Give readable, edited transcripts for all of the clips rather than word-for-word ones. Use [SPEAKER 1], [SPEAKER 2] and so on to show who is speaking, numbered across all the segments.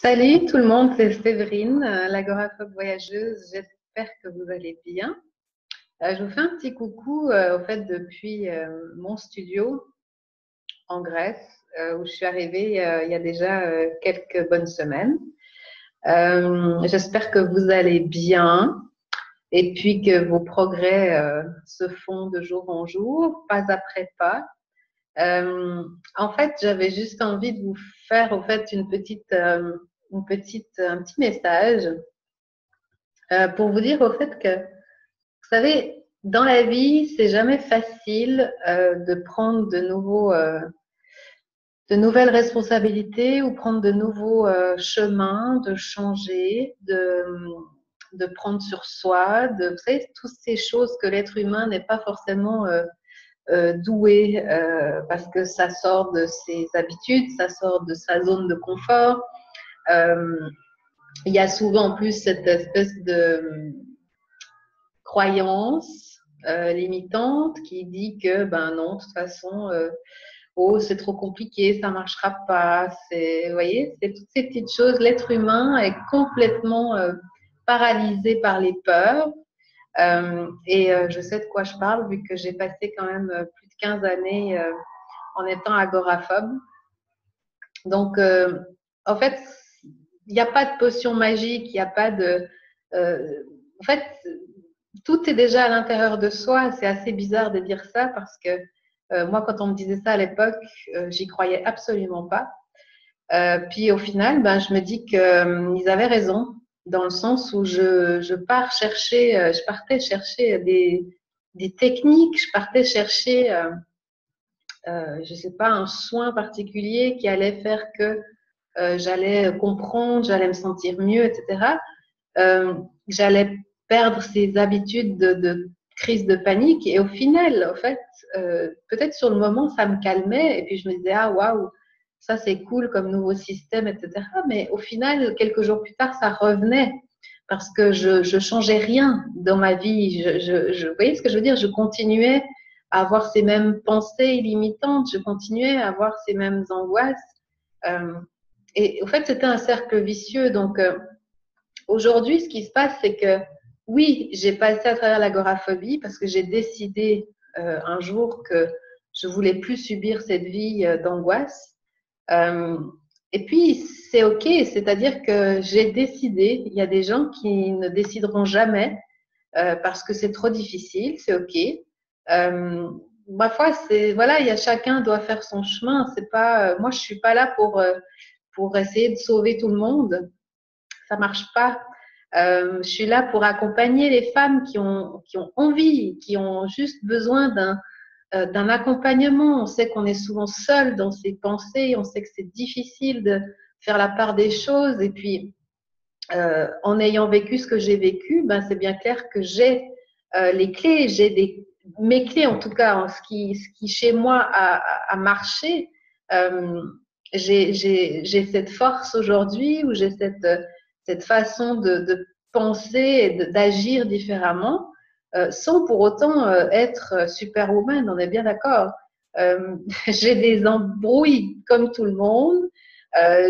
[SPEAKER 1] Salut tout le monde, c'est Séverine, l'agoraphobe voyageuse. J'espère que vous allez bien. Je vous fais un petit coucou au fait depuis mon studio en Grèce où je suis arrivée il y a déjà quelques bonnes semaines. J'espère que vous allez bien et puis que vos progrès se font de jour en jour, pas après pas. Euh, En fait, j'avais juste envie de vous faire au fait un petit message pour vous dire au fait que, vous savez, dans la vie, c'est jamais facile de prendre de nouvelles responsabilités ou prendre de nouveaux chemins, de changer, de prendre sur soi, vous savez, toutes ces choses que l'être humain n'est pas forcément doué parce que ça sort de ses habitudes, ça sort de sa zone de confort. Euh, il y a souvent en plus cette espèce de croyance limitante qui dit que ben non, de toute façon, oh c'est trop compliqué, ça marchera pas. Vous voyez, c'est toutes ces petites choses. L'être humain est complètement paralysé par les peurs. Je sais de quoi je parle vu que j'ai passé quand même plus de 15 années en étant agoraphobe. Donc, en fait, il n'y a pas de potion magique, il n'y a pas de. En fait, tout est déjà à l'intérieur de soi. C'est assez bizarre de dire ça parce que moi, quand on me disait ça à l'époque, j'y croyais absolument pas. Puis au final, ben, je me dis qu'ils avaient raison dans le sens où je partais chercher des techniques, je partais chercher, je sais pas, un soin particulier qui allait faire que j'allais comprendre, j'allais me sentir mieux, etc. J'allais perdre ces habitudes de crise de panique. Et au final, en fait, peut-être sur le moment, ça me calmait. Et puis je me disais, ah waouh, ça c'est cool comme nouveau système, etc. Mais au final, quelques jours plus tard, ça revenait parce que je changeais rien dans ma vie. Vous voyez ce que je veux dire? Je continuais à avoir ces mêmes pensées limitantes, je continuais à avoir ces mêmes angoisses. Euh, et au fait, c'était un cercle vicieux. Donc, aujourd'hui, ce qui se passe, c'est que oui, j'ai passé à travers l'agoraphobie parce que j'ai décidé un jour que je voulais plus subir cette vie d'angoisse. Euh, et puis, c'est OK, c'est-à-dire que j'ai décidé, il y a des gens qui ne décideront jamais parce que c'est trop difficile, c'est OK. Ma foi, c'est, voilà, il y a chacun doit faire son chemin. C'est pas, moi, je suis pas là pour essayer de sauver tout le monde. Ça marche pas. Je suis là pour accompagner les femmes qui ont envie, qui ont juste besoin d'un accompagnement. On sait qu'on est souvent seul dans ses pensées, on sait que c'est difficile de faire la part des choses. Et puis, en ayant vécu ce que j'ai vécu, ben, c'est bien clair que j'ai les clés, mes clés en tout cas, ce qui chez moi a marché. Euh, j'ai cette force aujourd'hui où j'ai cette façon de penser et d'agir différemment sans pour autant être superwoman, on est bien d'accord. Euh, j'ai des embrouilles comme tout le monde.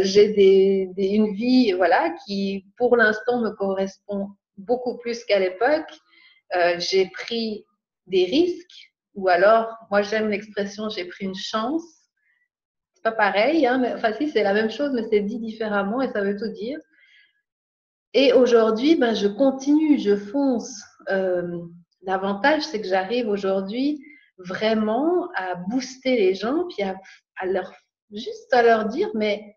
[SPEAKER 1] J'ai une vie voilà, qui, pour l'instant, me correspond beaucoup plus qu'à l'époque. J'ai pris des risques, ou alors, moi j'aime l'expression j'ai pris une chance. C'est pas pareil, hein, mais enfin si, c'est la même chose, mais c'est dit différemment et ça veut tout dire. Et aujourd'hui, ben, je continue, je fonce. L'avantage, c'est que j'arrive aujourd'hui vraiment à booster les gens, puis juste à leur dire, mais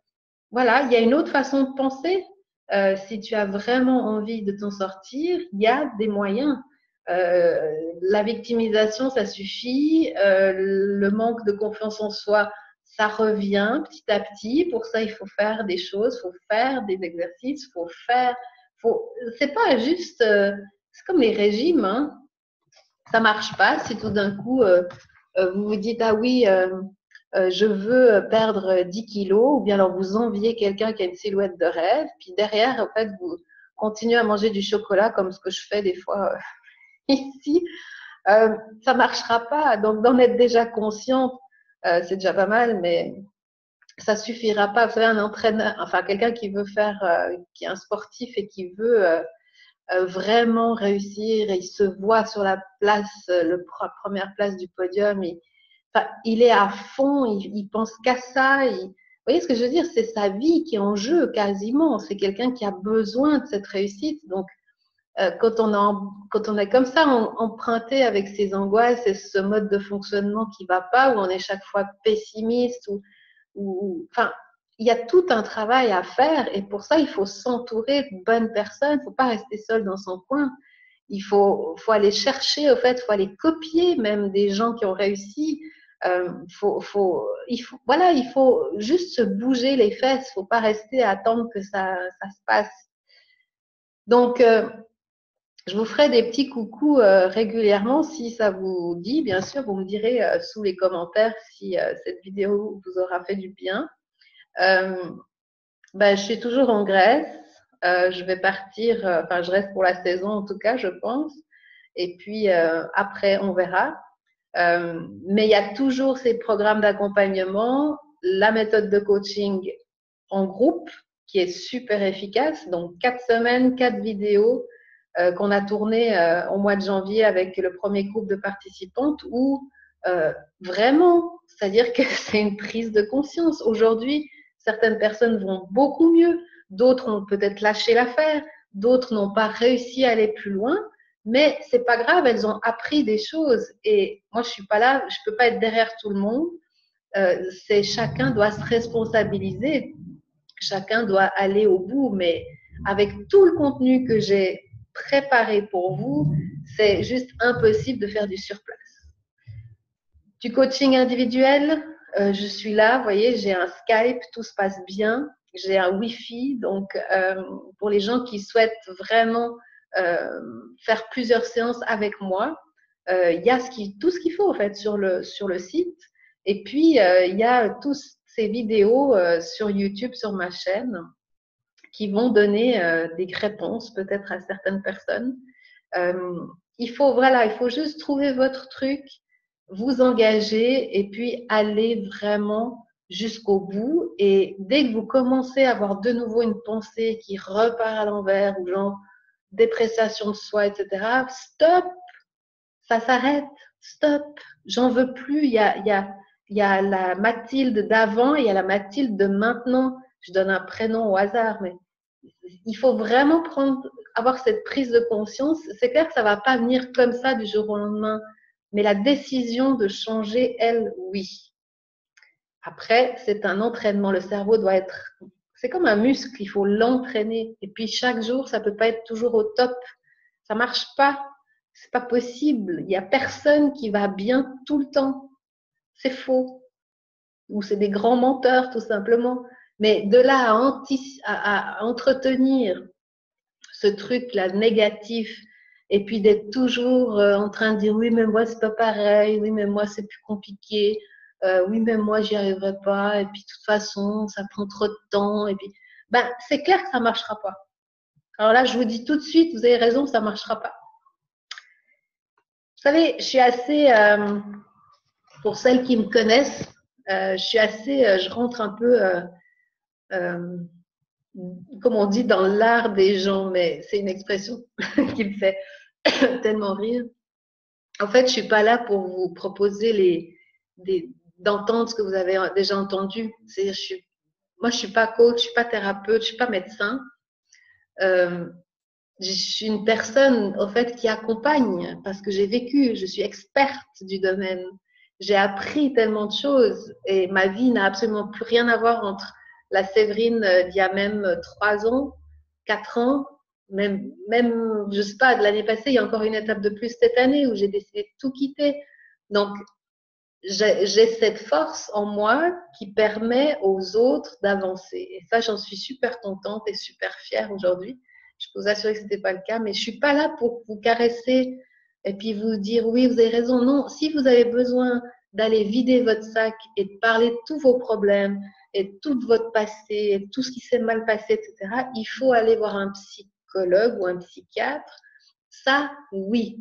[SPEAKER 1] voilà, il y a une autre façon de penser. Si tu as vraiment envie de t'en sortir, il y a des moyens. La victimisation, ça suffit. Le manque de confiance en soi, ça revient petit à petit. Pour ça, il faut faire des choses, il faut faire des exercices, c'est pas juste, c'est comme les régimes, hein. Ça marche pas si tout d'un coup vous vous dites ah oui, je veux perdre 10 kilos, ou bien alors vous enviez quelqu'un qui a une silhouette de rêve, puis derrière, en fait, vous continuez à manger du chocolat comme ce que je fais des fois ici, euh, ça marchera pas. Donc, d'en être déjà consciente, c'est déjà pas mal, mais ça suffira pas. Vous savez, un entraîneur, enfin quelqu'un qui veut faire, qui est un sportif et qui veut vraiment réussir, et il se voit sur la place, première place du podium. Enfin, il est à fond, il pense qu'à ça. Vous voyez ce que je veux dire? C'est sa vie qui est en jeu quasiment. C'est quelqu'un qui a besoin de cette réussite. Donc, quand on est comme ça, emprunté avec ses angoisses et ce mode de fonctionnement qui va pas, où on est chaque fois pessimiste, enfin, il y a tout un travail à faire, et pour ça, il faut s'entourer de bonnes personnes. Il faut pas rester seul dans son coin. Faut aller chercher, au fait, faut aller copier même des gens qui ont réussi. Voilà, il faut juste se bouger les fesses. Faut pas rester à attendre que ça se passe. Donc, je vous ferai des petits coucous régulièrement si ça vous dit. Bien sûr, vous me direz sous les commentaires si cette vidéo vous aura fait du bien. Ben, je suis toujours en Grèce. Je vais partir, enfin, je reste pour la saison en tout cas, je pense. Et puis après, on verra. Mais il y a toujours ces programmes d'accompagnement, la méthode de coaching en groupe qui est super efficace. Donc, 4 semaines, 4 vidéos qu'on a tournées au mois de janvier avec le premier groupe de participantes où vraiment, c'est-à-dire que c'est une prise de conscience. Aujourd'hui, certaines personnes vont beaucoup mieux, d'autres ont peut-être lâché l'affaire, d'autres n'ont pas réussi à aller plus loin. Mais c'est pas grave, elles ont appris des choses. Et moi, je suis pas là, je peux pas être derrière tout le monde. Chacun doit se responsabiliser, chacun doit aller au bout. Mais avec tout le contenu que j'ai préparé pour vous, c'est juste impossible de faire du surplace. Du coaching individuel, je suis là, vous voyez, j'ai un Skype, tout se passe bien. J'ai un Wi-Fi, donc pour les gens qui souhaitent vraiment faire plusieurs séances avec moi, il y a tout ce qu'il faut en fait sur le site. Et puis il y a tous ces vidéos sur YouTube, sur ma chaîne, qui vont donner des réponses peut-être à certaines personnes. Il faut juste trouver votre truc, vous engager et puis aller vraiment jusqu'au bout. Et dès que vous commencez à avoir de nouveau une pensée qui repart à l'envers, ou genre dépréciation de soi, etc., stop, ça s'arrête, stop, j'en veux plus. Il y a la Mathilde d'avant et il y a la Mathilde de maintenant. Je donne un prénom au hasard, mais il faut vraiment avoir cette prise de conscience. C'est clair que ça ne va pas venir comme ça du jour au lendemain, mais la décision de changer, elle, oui. Après, c'est un entraînement. Le cerveau doit être, c'est comme un muscle, il faut l'entraîner. Et puis chaque jour, ça ne peut pas être toujours au top. Ça ne marche pas. C'est pas possible. Il n'y a personne qui va bien tout le temps. C'est faux. Ou c'est des grands menteurs, tout simplement. Mais de là à entretenir ce truc-là négatif, et puis d'être toujours en train de dire oui, mais moi, c'est pas pareil, oui, mais moi, c'est plus compliqué, oui, mais moi, j'y arriverai pas, et puis de toute façon, ça prend trop de temps, et puis, ben, c'est clair que ça marchera pas. Alors là, je vous dis tout de suite, vous avez raison, ça marchera pas. Vous savez, je suis assez, pour celles qui me connaissent, je suis assez, je rentre un peu, comme on dit, dans l'art des gens, mais c'est une expression qui me fait tellement rire. En fait, je suis pas là pour vous proposer d'entendre ce que vous avez déjà entendu. Moi, je suis pas coach, je suis pas thérapeute, je suis pas médecin. Je suis une personne, au fait, qui accompagne parce que j'ai vécu, je suis experte du domaine. J'ai appris tellement de choses et ma vie n'a absolument plus rien à voir entre la Séverine d'il y a même 3 ans, 4 ans, même, je sais pas, de l'année passée, il y a encore une étape de plus cette année où j'ai décidé de tout quitter. Donc, j'ai cette force en moi qui permet aux autres d'avancer. Et ça, j'en suis super contente et super fière aujourd'hui. Je peux vous assurer que ce n'était pas le cas, mais je ne suis pas là pour vous caresser et puis vous dire oui, vous avez raison. Non, si vous avez besoin d'aller vider votre sac et de parler de tous vos problèmes et de tout votre passé et de tout ce qui s'est mal passé, etc., il faut aller voir un psychologue ou un psychiatre. Ça, oui,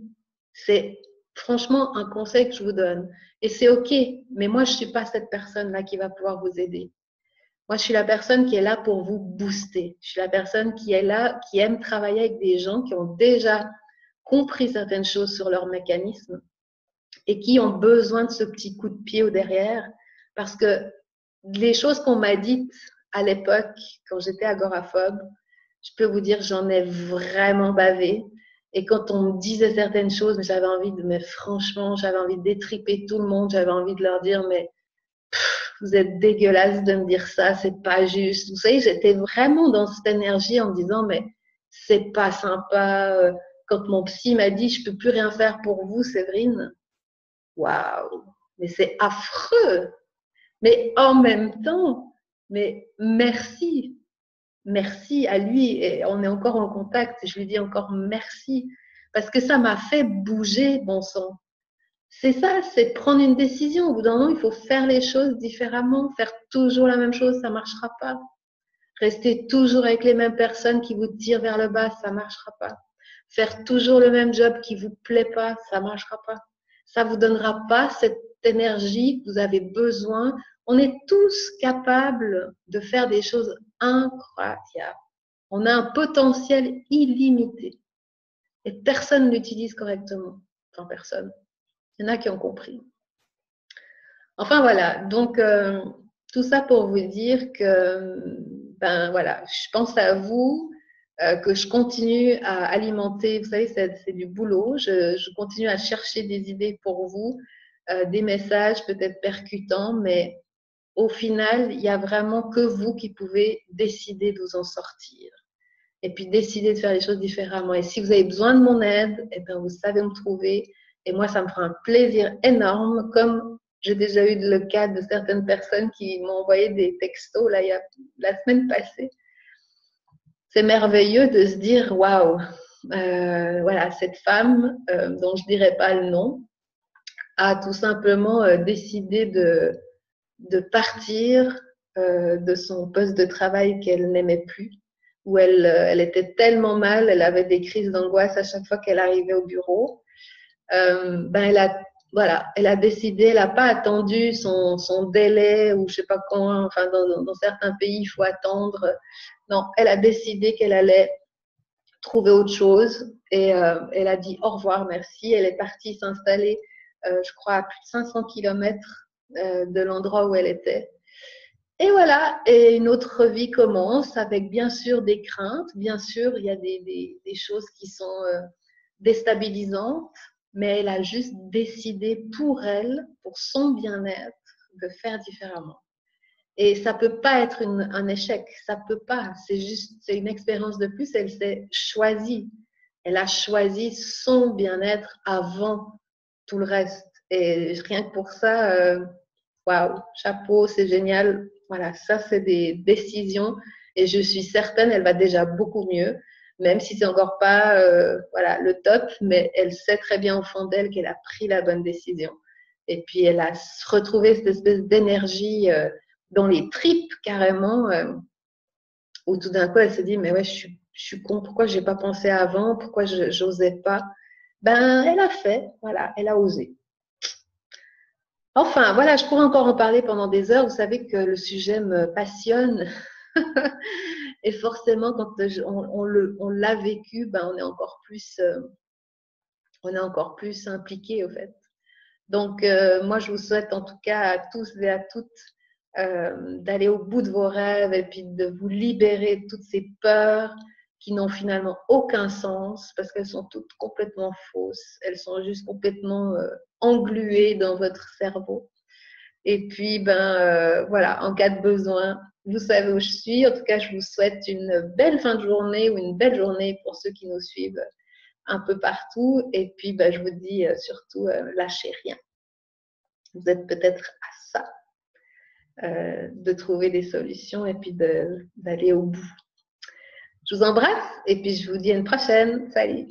[SPEAKER 1] c'est franchement un conseil que je vous donne. Et c'est OK, mais moi, je ne suis pas cette personne-là qui va pouvoir vous aider. Moi, je suis la personne qui est là pour vous booster. Je suis la personne qui est là, qui aime travailler avec des gens qui ont déjà compris certaines choses sur leur mécanisme et qui ont besoin de ce petit coup de pied au derrière. Parce que les choses qu'on m'a dites à l'époque, quand j'étais agoraphobe, je peux vous dire, j'en ai vraiment bavé. Et quand on me disait certaines choses, j'avais envie de, mais franchement, j'avais envie de détriper tout le monde. J'avais envie de leur dire, mais vous êtes dégueulasse de me dire ça, c'est pas juste. Vous savez, j'étais vraiment dans cette énergie en me disant, mais c'est pas sympa. Quand mon psy m'a dit, je peux plus rien faire pour vous, Séverine. Waouh, mais c'est affreux. Mais en même temps, mais merci. Merci à lui. Et on est encore en contact. Je lui dis encore merci. Parce que ça m'a fait bouger, bon sang. C'est ça, c'est prendre une décision. Au bout d'un moment, il faut faire les choses différemment. Faire toujours la même chose, ça ne marchera pas. Rester toujours avec les mêmes personnes qui vous tirent vers le bas, ça ne marchera pas. Faire toujours le même job qui ne vous plaît pas, ça ne marchera pas. Ça ne vous donnera pas cette énergie que vous avez besoin. On est tous capables de faire des choses incroyables. On a un potentiel illimité. Et personne ne l'utilise correctement. Enfin, personne. Il y en a qui ont compris. Enfin, voilà. Donc, tout ça pour vous dire que, ben voilà, je pense à vous, que je continue à alimenter. Vous savez, c'est du boulot. Je continue à chercher des idées pour vous, des messages peut-être percutants, mais au final, il n'y a vraiment que vous qui pouvez décider de vous en sortir. Et puis décider de faire les choses différemment. Et si vous avez besoin de mon aide, eh bien, vous savez me trouver. Et moi, ça me fera un plaisir énorme, comme j'ai déjà eu le cas de certaines personnes qui m'ont envoyé des textos là, la semaine passée. C'est merveilleux de se dire, waouh, voilà, cette femme, dont je ne dirai pas le nom, a tout simplement décidé de partir de son poste de travail qu'elle n'aimait plus, où elle était tellement mal, elle avait des crises d'angoisse à chaque fois qu'elle arrivait au bureau. Voilà, elle a décidé, elle n'a pas attendu son délai ou je sais pas comment, enfin dans certains pays il faut attendre. Non, elle a décidé qu'elle allait trouver autre chose et elle a dit au revoir, merci. Elle est partie s'installer, je crois, à plus de 500 kilomètres de l'endroit où elle était. Et voilà, et une autre vie commence avec bien sûr des craintes, bien sûr il y a des choses qui sont déstabilisantes, mais elle a juste décidé pour elle, pour son bien-être, de faire différemment. Et ça peut pas être un échec, ça peut pas, c'est juste, c'est une expérience de plus, elle s'est choisie, elle a choisi son bien-être avant tout le reste. Et rien que pour ça, waouh, chapeau, c'est génial. Voilà, ça, c'est des décisions et je suis certaine, elle va déjà beaucoup mieux, même si c'est encore pas voilà, le top, mais elle sait très bien au fond d'elle qu'elle a pris la bonne décision. Et puis, elle a retrouvé cette espèce d'énergie dans les tripes carrément, où tout d'un coup, elle se dit, mais ouais, je suis con, pourquoi je n'ai pas pensé avant, pourquoi je n'osais pas. Ben, elle a fait, voilà, elle a osé. Enfin, voilà, je pourrais encore en parler pendant des heures. Vous savez que le sujet me passionne. Et forcément, quand on l'a vécu, ben, on est encore plus impliqué, au fait. Donc, moi, je vous souhaite en tout cas à tous et à toutes d'aller au bout de vos rêves et puis de vous libérer de toutes ces peurs qui n'ont finalement aucun sens parce qu'elles sont toutes complètement fausses. Elles sont juste complètement engluées dans votre cerveau. Et puis, voilà, en cas de besoin, vous savez où je suis. En tout cas, je vous souhaite une belle fin de journée ou une belle journée pour ceux qui nous suivent un peu partout. Et puis, je vous dis surtout, lâchez rien. Vous êtes peut-être à ça, de trouver des solutions et puis d'aller au bout. Je vous embrasse et puis je vous dis à une prochaine. Salut!